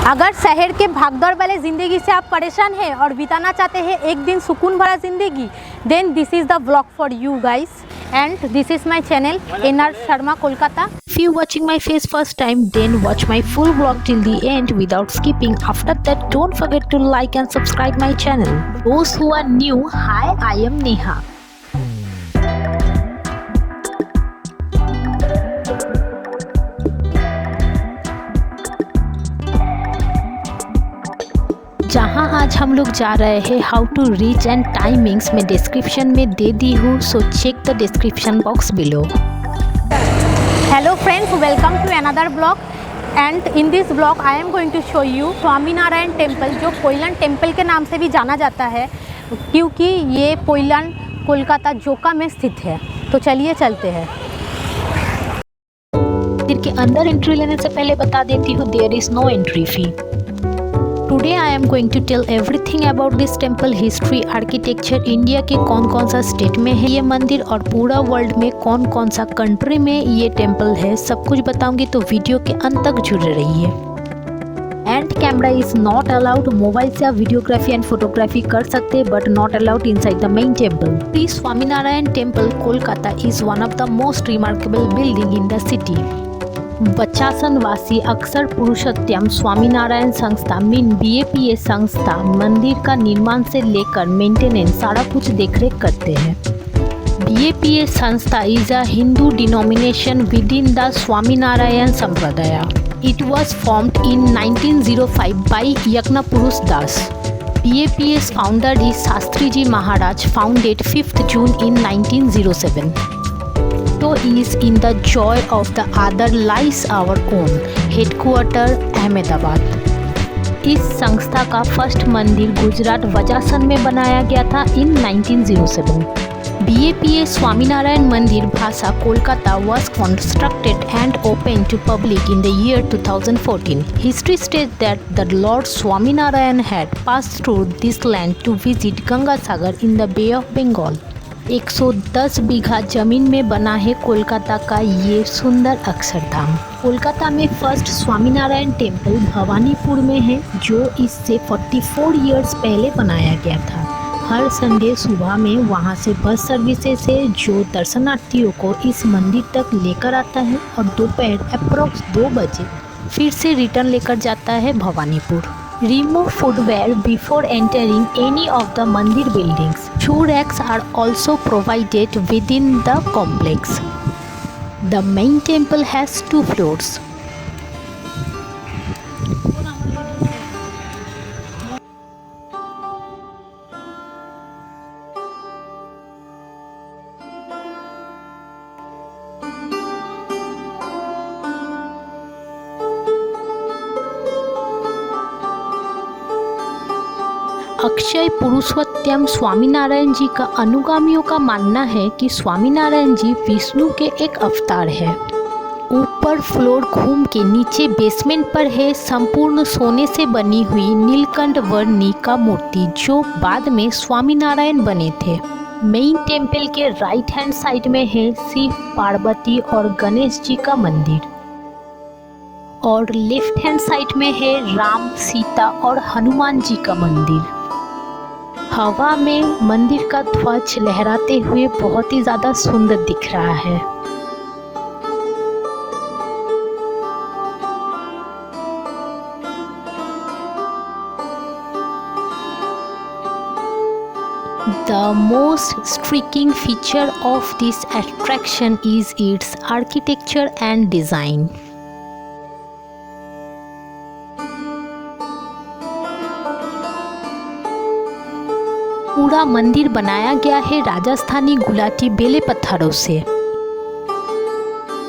अगर शहर के भागदौड़ वाले ज़िंदगी से आप परेशान हैं और बिताना चाहते हैं एक दिन सुकून भरा ज़िंदगी, then this is the vlog for you guys and this is my channel NR Sharma Kolkata. If you watching my face first time, then watch my full vlog till the end without skipping. After that, don't forget to like and subscribe my channel. Those who are new, hi, I am Neha. जहां आज हम लोग जा रहे हैं how to reach and timings में description में दे दी हूँ, so check the description box below. Hello friends, welcome to another vlog and in this vlog I am going to show you Swaminarayan temple, जो पोइलन टेम्पल के नाम से भी जाना जाता है क्योंकि ये पोइलन कोलकाता जोका में स्थित है। तो चलिए चलते हैं। मंदिर के अंदर एंट्री लेने से पहले बता देती हूँ there is no entry fee. Today I am going to tell everything about this temple, history, architecture, India के कौन कौन सा स्टेट में है ये मंदिर और पूरा वर्ल्ड में कौन कौन सा कंट्री में ये टेम्पल है, सब कुछ बताऊंगी, तो वीडियो के अंत तक जुड़े रहिए। And camera is not allowed, mobile से आप वीडियोग्राफी एंड फोटोग्राफी कर सकते हैं but not allowed inside the main temple. This Swaminarayan temple Kolkata is one of the most remarkable building in the city. Bochasanwasi Akshar Purushottam Swaminarayan संस्था मीन BAPS संस्था मंदिर का निर्माण से लेकर मेंटेनेंस सारा कुछ देखरेख करते हैं। BAPS संस्था is a Hindu denomination within the Swaminarayan Sampradaya. It was formed in 1905 by Yagnapurush Das. BAPS founder is Shastri ji Maharaj, founded 5th June in 1907. So is in the joy of the other lies our own headquarter Ahmedabad. इस संस्था का first मंदिर गुजरात वजासन में बनाया गया था इन 1907। BAPS Swaminarayan मंदिर भाषा Kolkata was constructed and opened to public in the year 2014. History states that the Lord Swaminarayan had passed through this land to visit Gangasagar in the Bay of Bengal. 110 बीघा जमीन में बना है कोलकाता का ये सुंदर अक्षरधाम। कोलकाता में फर्स्ट स्वामीनारायण टेम्पल भवानीपुर में है, जो इससे 44 इयर्स पहले बनाया गया था। हर संडे सुबह में वहां से बस सर्विसेज है जो दर्शनार्थियों को इस मंदिर तक लेकर आता है और दोपहर अप्रोक्स 2 बजे फिर से रिटर्न लेकर जाता है Bhawanipur. Remove footwear before entering any of the mandir buildings. Shoe racks are also provided within the complex. The main temple has 2 floors. Akshay पुरुषोत्तम स्वामीनारायण जी का अनुगामियों का मानना है कि स्वामीनारायण जी विष्णु के एक अवतार है। ऊपर फ्लोर घूम के नीचे बेसमेंट पर है संपूर्ण सोने से बनी हुई नीलकंठ वर्णी का मूर्ति, जो बाद में स्वामीनारायण बने थे। मेन टेम्पल के राइट हैंड साइड में है शिव, पार्वती और गणेश जी का मंदिर और लेफ्ट हैंड साइड में है राम, सीता और हनुमान जी का मंदिर। हवा में मंदिर का ध्वज लहराते हुए बहुत ही ज़्यादा सुंदर दिख रहा है। The most striking feature of this attraction is its architecture and design. पूरा मंदिर बनाया गया है राजस्थानी गुलाटी बेले पत्थरों से।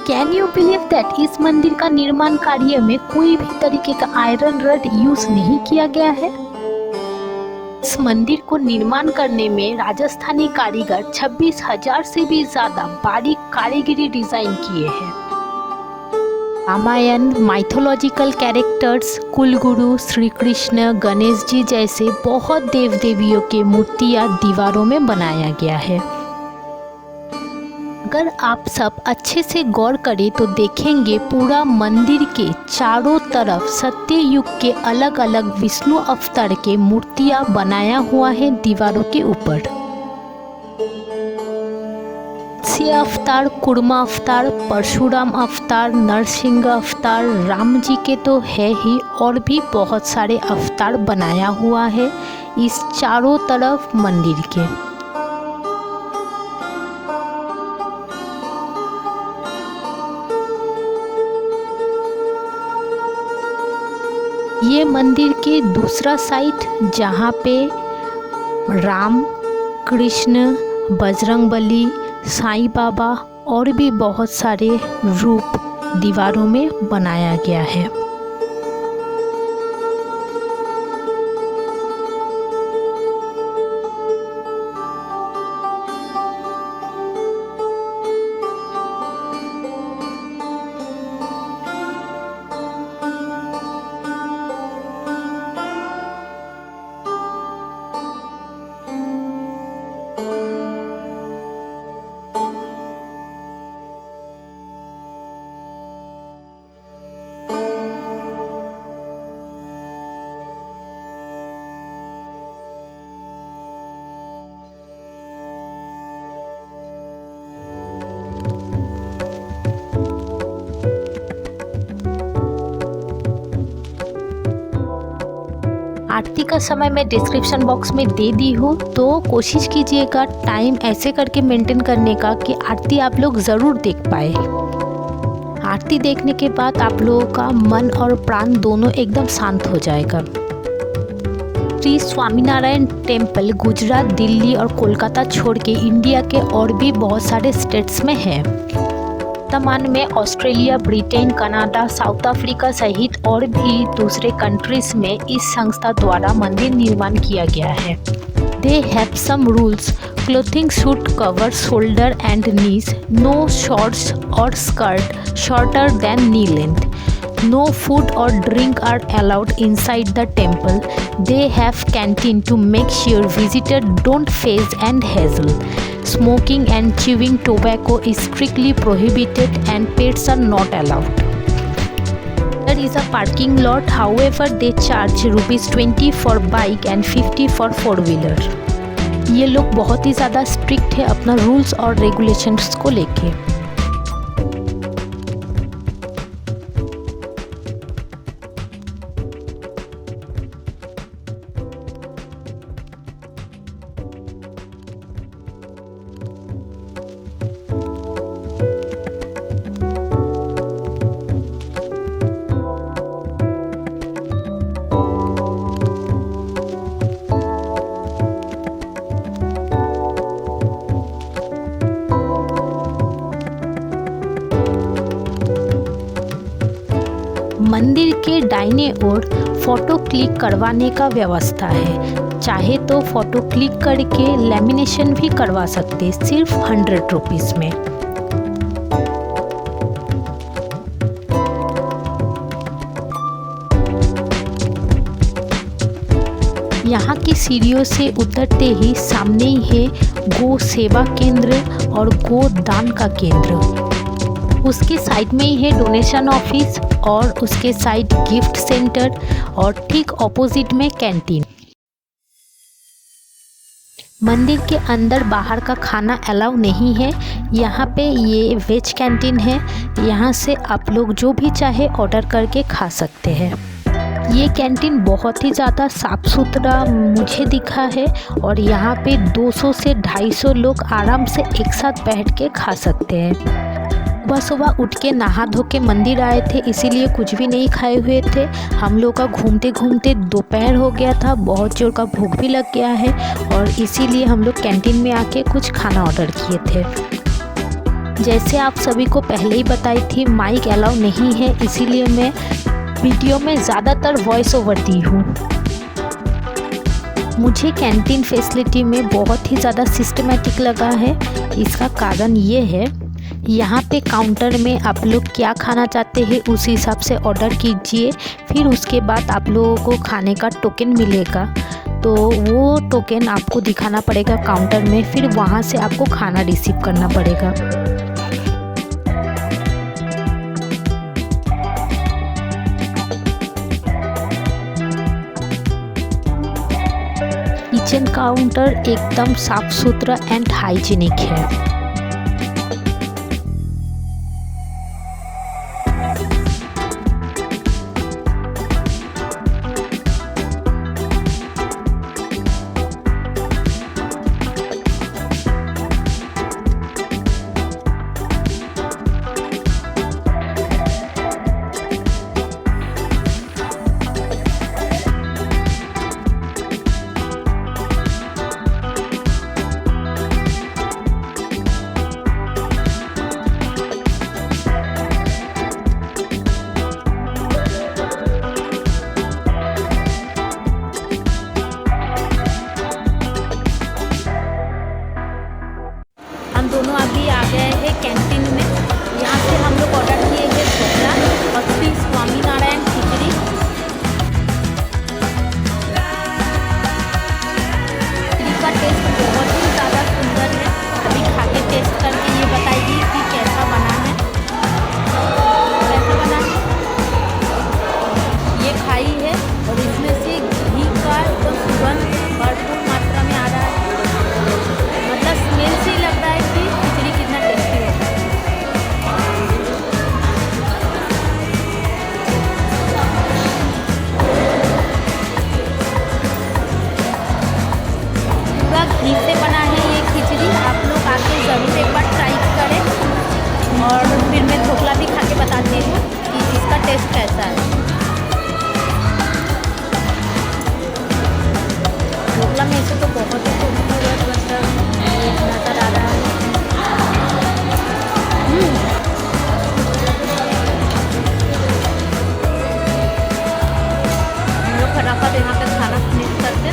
कैन यू बिलीव दैट इस मंदिर का निर्माण कार्य में कोई भी तरीके का आयरन रड यूज नहीं किया गया है। इस मंदिर को निर्माण करने में राजस्थानी कारीगर 26,000 से भी ज्यादा बारीक कारीगरी डिजाइन किए हैं। रामायण, माइथोलॉजिकल कैरेक्टर्स, कुलगुरु, श्री कृष्ण, गणेश जी जैसे बहुत देव देवियों की मूर्तियां दीवारों में बनाया गया है। अगर आप सब अच्छे से गौर करें तो देखेंगे पूरा मंदिर के चारों तरफ सत्य युग के अलग अलग विष्णु अवतार के मूर्तियां बनाया हुआ है दीवारों के ऊपर। मत्स्य अवतार, कुर्मा अवतार, परशुराम अवतार, नरसिंह अवतार, राम जी के तो है ही, और भी बहुत सारे अवतार बनाया हुआ है इस चारों तरफ मंदिर के। ये मंदिर के दूसरा साइड जहाँ पे राम, कृष्ण, बजरंगबली, साईं बाबा और भी बहुत सारे रूप दीवारों में बनाया गया है। आरती का समय मैं डिस्क्रिप्शन बॉक्स में दे दी हूँ, तो कोशिश कीजिएगा टाइम ऐसे करके मेंटेन करने का कि आरती आप लोग ज़रूर देख पाए। आरती देखने के बाद आप लोगों का मन और प्राण दोनों एकदम शांत हो जाएगा। श्री स्वामीनारायण टेम्पल गुजरात, दिल्ली और कोलकाता छोड़ के इंडिया के और भी बहुत सारे स्टेट्स में है। वर्तमान में Australia, Britain, Canada, south Africa सहित और भी दूसरे कंट्रीज में इस संस्था द्वारा मंदिर निर्माण किया गया है। They have some rules. Clothing should cover shoulder and knees, no shorts और skirt shorter than knee length, no food or drink are allowed inside the temple. They have canteen to make sure visitors don't face and hassle. Smoking and chewing tobacco is strictly prohibited and pets are not allowed. There is a parking lot, however they charge ₹20 for bike and 50 for four-wheeler. ये लोग बहुत ही ज़्यादा strict है अपना rules और regulations को लेके। मंदिर के दाहिने ओर फ़ोटो क्लिक करवाने का व्यवस्था है। चाहे तो फ़ोटो क्लिक करके लैमिनेशन भी करवा सकते, सिर्फ 100 रुपीज़ में। यहाँ की सीढ़ियों से उतरते ही सामने ही है गो सेवा केंद्र और गो दान का केंद्र। उसके साइड में ही है डोनेशन ऑफिस और उसके साइड गिफ्ट सेंटर और ठीक ऑपोजिट में कैंटीन। मंदिर के अंदर बाहर का खाना अलाउ नहीं है। यहाँ पे ये वेज कैंटीन है, यहाँ से आप लोग जो भी चाहे ऑर्डर करके खा सकते हैं। ये कैंटीन बहुत ही ज़्यादा साफ़ सुथरा मुझे दिखा है और यहाँ पे 200 से 250 लोग आराम से एक साथ बैठ के खा सकते हैं। सुबह सुबह उठ के नहा धो के मंदिर आए थे, इसीलिए कुछ भी नहीं खाए हुए थे। हम लोग का घूमते घूमते दोपहर हो गया था, बहुत जोर का भूख भी लग गया है और इसीलिए हम लोग कैंटीन में आके कुछ खाना ऑर्डर किए थे। जैसे आप सभी को पहले ही बताई थी, माइक अलाउ नहीं है, इसीलिए मैं वीडियो में ज़्यादातर वॉइस ओवर दी हूँ। मुझे कैंटीन फैसिलिटी में बहुत ही ज़्यादा सिस्टमेटिक लगा है। इसका कारण ये है, यहाँ पे काउंटर में आप लोग क्या खाना चाहते हैं उस हिसाब से ऑर्डर कीजिए, फिर उसके बाद आप लोगों को खाने का टोकन मिलेगा, तो वो टोकन आपको दिखाना पड़ेगा काउंटर में, फिर वहाँ से आपको खाना रिसीव करना पड़ेगा। किचन काउंटर एकदम साफ सुथरा एंड हाइजीनिक है। हम दोनों अभी आ गए हैं कैंटीन में। यहाँ से हम लोग ऑर्डर किए हैं ढोकला और श्री स्वामीनारायण खिचड़ी। खिचड़ी का टेस्ट बहुत ही ज़्यादा सुंदर है। अभी खा के टेस्ट करके ये बताइए कि कैसा बना है। कैसा बना है ये खाई है और इसमें से घी का तो सुगंध भरपूर मात्रा में आ रहा है। मतलब स्मेल से ही लग रहा है कि खिचड़ी कितना टेस्टी है। पूरा घी से बना है ये खिचड़ी। आप लोग आके ज़रूर एक बार ट्राई करें और फिर मैं ढोकला भी खा के बताती हूँ कि इसका टेस्ट कैसा है। ढोकला में से तो बहुत ही खूबसूरत मतलब नज़र आ रहा है। हम लोग फटाफट यहाँ पे खाना फिनिश करते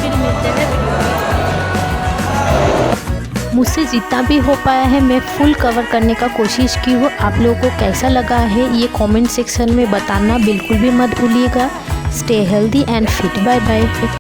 फिर मिलते हैं वीडियो में। मुझसे जितना भी हो पाया है मैं फुल कवर करने का कोशिश की हूँ। आप लोगों को कैसा लगा है ये कमेंट सेक्शन में बताना बिल्कुल भी मत भूलिएगा। Stay healthy and fit. Bye bye.